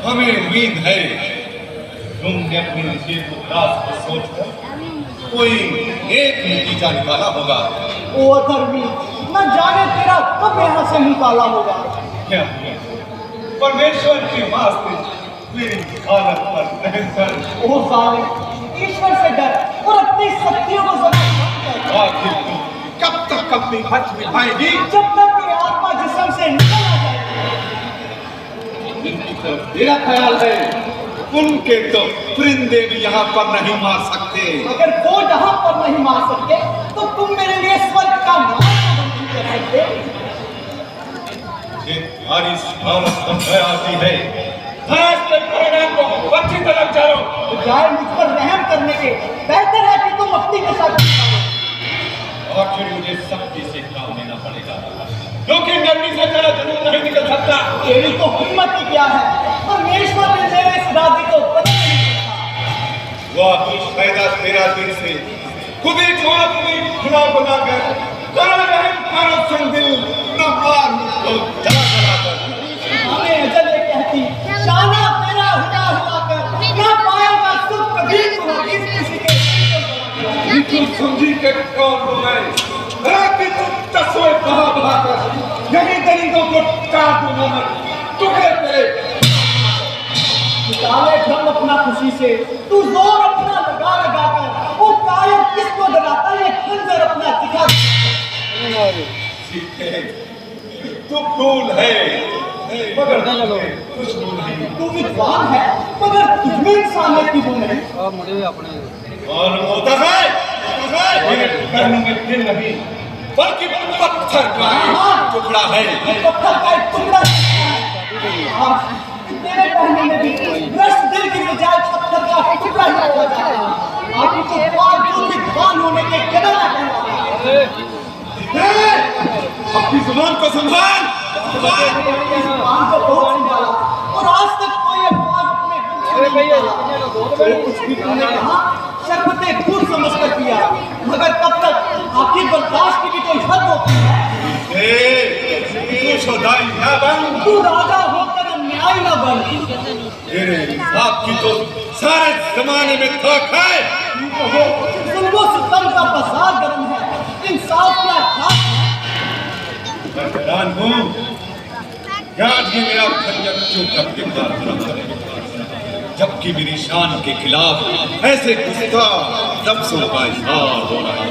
हमें उम्मीद है तुमने अपने नसीब उदास को सोचकर कोई एक नतीजा निकाला होगा। ओ अधर्मी, न जाने तेरा कब यहाँ से निकाला होगा। क्या परमेश्वर के वास्ते मेरी हालत पर रहम कर। ओ जालिम, ईश्वर से डर और अपनी शक्तियों को जरा कम कर। आखिर तुम कब तक अपनी हज निभाएगी? जब तक ये आत्मा जिस्म से निकल आ जाए। इनकी तरफ मेरा ख्याल है उनके तो परिंदे भी यहाँ पर नहीं मार सकते। अगर वो यहाँ पर नहीं मार सकते तो तुम मेरे लिए स्वर्ग का मार्ग नहीं कर सकते। ये तुम्हारी हालत समझ आती है। अच्छी तरफ चलो। बजाय मुझ पर रहम करने के बेहतर है कि तुम अपनी के साथ आखिर मुझे सख्ती से काम लेना पड़ेगा, क्योंकि नरमी से तेरा जुनून नहीं निकल सकता। तेरी तो हिम्मत ही क्या है। परमेश्वर ने मेरे इस इरादे को बदल नहीं सकता। वो कुछ फायदा तेरा दिल से खुद ही छोड़ा, तुम्हें खुदा बनाकर करो रहम करो संदिल न मार मुझको जला जला कर। हमें अजल ये कहती शाना तेरा हुआ हुआ कर ना पाएगा सुख कभी तू किसी के। तुम समझी के कौन हो गए? रात तुम तस्वीर कहाँ बहाकर यही दरिंदों को काट दूंगा मैं टुकड़े पे। निकाले ढंग अपना खुशी से तू जोर अपना लगा लगा कर वो कायर किसको डराता है खंजर अपना दिखा। तू फूल है मगर कुछ फूल नहीं। तू विद्वान है मगर तुझमें इंसानियत की गुण है। और होता है मेरे पैरों में दिल नहीं बल्कि पत्थर का एक टुकड़ा है। पत्थर का एक टुकड़ा है। तेरे पहने में भी भ्रष्ट दिल की बजाय पत्थर का टुकड़ा ही रखा जाता है। आदमी को बावजूद विद्वान होने के कदर अपनी जुबान को संभाल। जुबान को बहुत संभाला और आज तक कोई अल्फाज अपने मुंह से नहीं निकाला। जो कुछ भी तुमने कहा शर्मते खुद समझ कर किया, मगर तब तक आखिर बर्दाश्त की भी कोई हद होती है। तू खुदाई ना बन, तू राजा होकर अन्याय न बन। तेरे इंसाफ की तो सारे जमाने में थक है। जुल्म सितम का बाजार गर्म है, इंसाफ क्या था। मैं हैरान हूँ आज ये मेरा खंजर क्यों तक जबकि मेरी शान के खिलाफ ऐसे गुस्सा लफ्ज़ों का इजहार हो रहा है।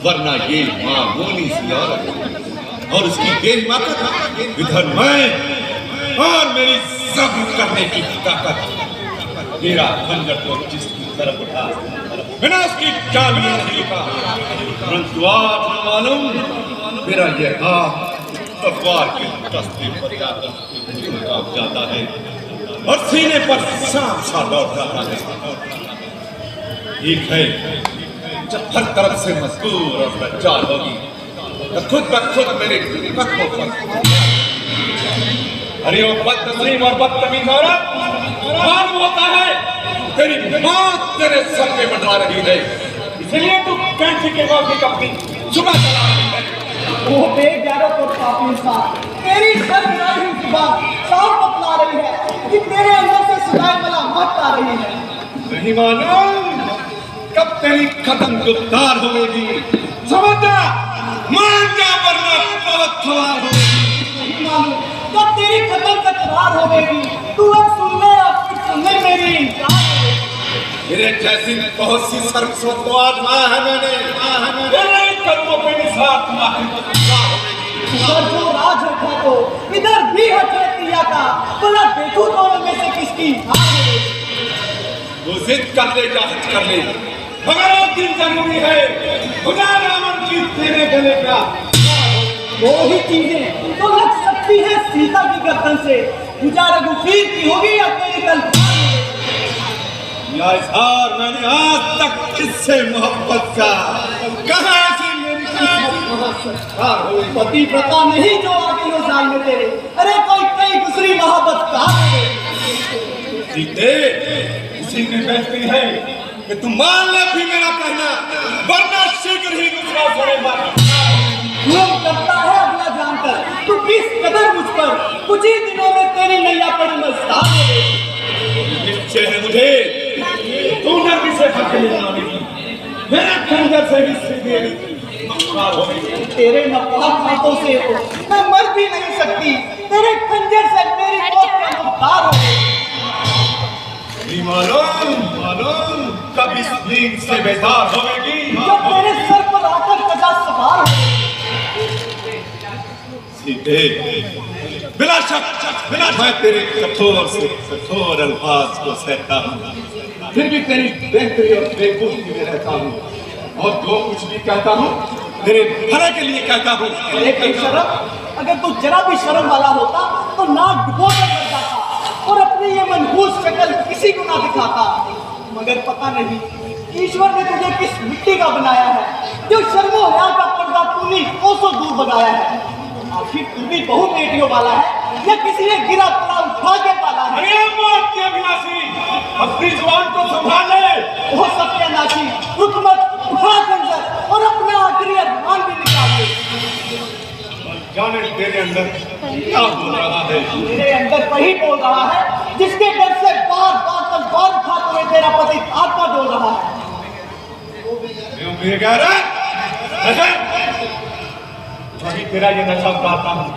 वरना ये मामूली सी औरत और उसकी बेहिमाकत इधर मैं और मेरी सब्र करने की ताकत। मेरा खंजर को जिसकी तरफ उठा बिना उसकी चालियां नहीं लिखा, परंतु आज मालूम मेरा यह हाथ तलवार के दस्ते पर जाकर जाता है और सीने पर सांप सा लौट जाता है। ठीक है, जब हर तरफ से मजबूर और लाचार होगी तो खुद ब खुद मेरे कदमों पर। अरे वो बदतमीज और बदतमीज औरत मालूम होता है तेरी मौत तेरे सर पे मंडरा रही है, इसलिए तू कैंची के मौके अपनी जुबान चला रही है। वो बेगैरों को पापी इंसान तेरी शर्मनाई जुबान साफ बतला रही है कि तेरे अंदर से सदाए मलामत आ रही है। नहीं मालूम कब तेरी कदम गुप्तार होगी। समझा मान जा वरना बहुत सवार होगी। नहीं मालूम कब तेरी कदम तकरार होगी। तू अब सुनने अब फिर सुनने मेरी इंकार मेरे जैसी बहुत सी सर्वसों को आजमाया है मैंने। तेरे कदमों पे निसार तुम्हारी उधर जो राज रखा तो इधर भी हथे किया था। भला देखो दोनों में से किसकी हार है। वो जिद कर ले या हज कर ले, मगर एक दिन जरूरी है खुदा रावण की तेरे गले का। वो ही चीजें तो लग सकती है सीता की गर्दन से। पूजा रघुवीर की होगी या तेरी तलवार। या इजहार मैंने आज तक किससे मोहब्बत का कहा ऐसी मेरी पतिव्रता नहीं जो आ गई हो साल में तेरे। अरे कोई कई दूसरी मोहब्बत कहा सीते इसी में बहती है कि तुम मान ले भी मेरा कहना, वरना शीघ्र ही दूसरा पड़ेगा। खून करता है अगला जानकर तू किस कदर मुझ पर कुछ ही दिनों में तेरी नैया पड़ी मस्त। समझदार हो गई। निश्चय है मुझे तू नरमी से हक नहीं मानेगी, मेरे खंजर से भी सीधे नमस्कार हो गई। तेरे नपाक हाथों से मैं मर भी नहीं सकती, तेरे खंजर से मेरी मौत का मुख्तार हो गई। नहीं मालूम कब इस नींद से बेदार होगी, जब तेरे सर पर आकर कजा सवार हो गई। सीधे बिला शक मैं तेरे कठोर से कठोर अल्फाज को सहता हूँ, फिर भी तेरी बेहतरी और बेवकूफी में रहता हूँ, और जो कुछ भी कहता हूँ तेरे भले के लिए कहता हूँ। एक बेशरम, अगर तू जरा भी शर्म वाला होता तो नाक डुबो कर मर जाता और अपनी ये मनहूस शक्ल किसी को ना दिखाता। मगर पता नहीं ईश्वर ने तुझे किस मिट्टी का बनाया है, जो शर्मो हया का पर्दा तूने कोसों दूर बनाया है। आखिर तू भी बहु बेटियों वाला है या किसी ने गिरा पड़ा उठा के पाला है? अरे मौत के अभिलाषी, अपनी जुबान को संभाल ले। वो सत्यानाशी, रुक मत, उठा खंजर और अपना आखिरी अरमान भी निकाल दे। जाने तेरे अंदर क्या हो रहा है? मेरे अंदर वही बोल रहा है जिसके डर से बार बार तलवार उठाते हुए तेरा पति आत्मा डोल रहा है। वही तेरा ये नशा उतारता हूँ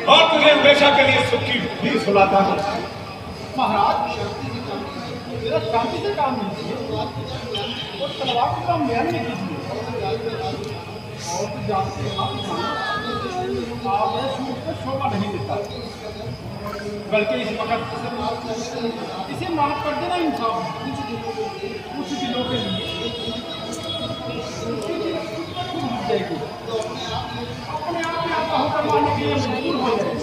और तुझे हमेशा के लिए सुख की नींद सुलाता हूँ। महाराज, मेरा शांति से काम लीजिए और तलवार को काम ध्यान में कीजिए। और तो जानते हैं आप सूट को शोभा नहीं देता, बल्कि इस वक्त इसे माफ कर देना इंसाफ कुछ दिनों के लिए अपने आप ही आपका हुक्म मानने के लिए मजबूर हो जाए।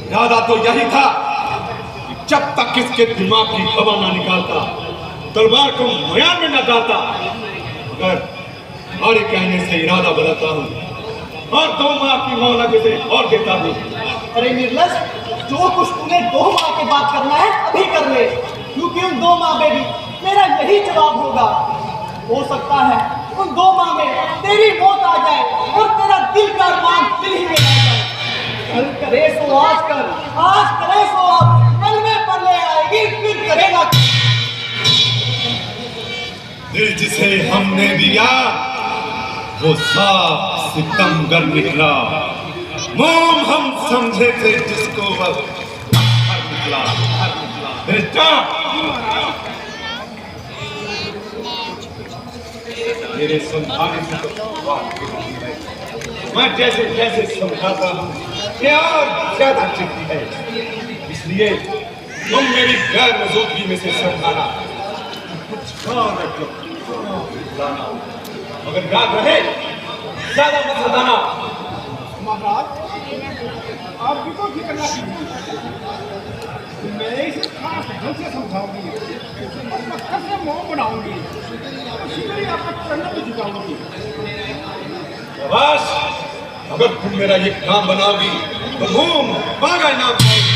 इरादा तो यही था कि जब तक इसके दिमाग की हवा ना निकालता, तलवार को मयान में न डालता, मगर तुम्हारे कहने से इरादा बदलता हूँ और 2 माह की मोहलत इसे और देता हूँ। अरे निर्लज, जो कुछ तूने 2 माह के बाद करना है अभी कर ले, क्योंकि उन 2 माह में भी मेरा यही जवाब होगा। हो सकता है उन 2 माह में तेरी मौत आ जाए और तेरा दिल का अरमान दिल ही में रह जाए। कल करे सो आज कर, आज करे सो अब, कल में पर ले आएगी फिर करेगा। दिल जिसे हमने दिया वो साफ सितमगर निकला, मोम हम समझे थे जिसको वह निकला। मेरे समझाने से तो मैं जैसे जैसे समझाता हूँ ये और ज्यादा चिढ़ती है, इसलिए तुम मेरी गैर मौजूदगी में से समझाना कुछ ध्यान रखो, मगर याद रहे ज्यादा मत बताना। महाराज, आप भी को फिक्र ना कीजिए, मैं इसे खास ढंग से समझाऊंगी और पत्थर से मोम बनाऊंगी, उसी के लिए आपका चरण भी झुकाऊंगी। बस अगर तुम मेरा ये काम बनाओगी तो मोम मांगा इनाम पाओगी।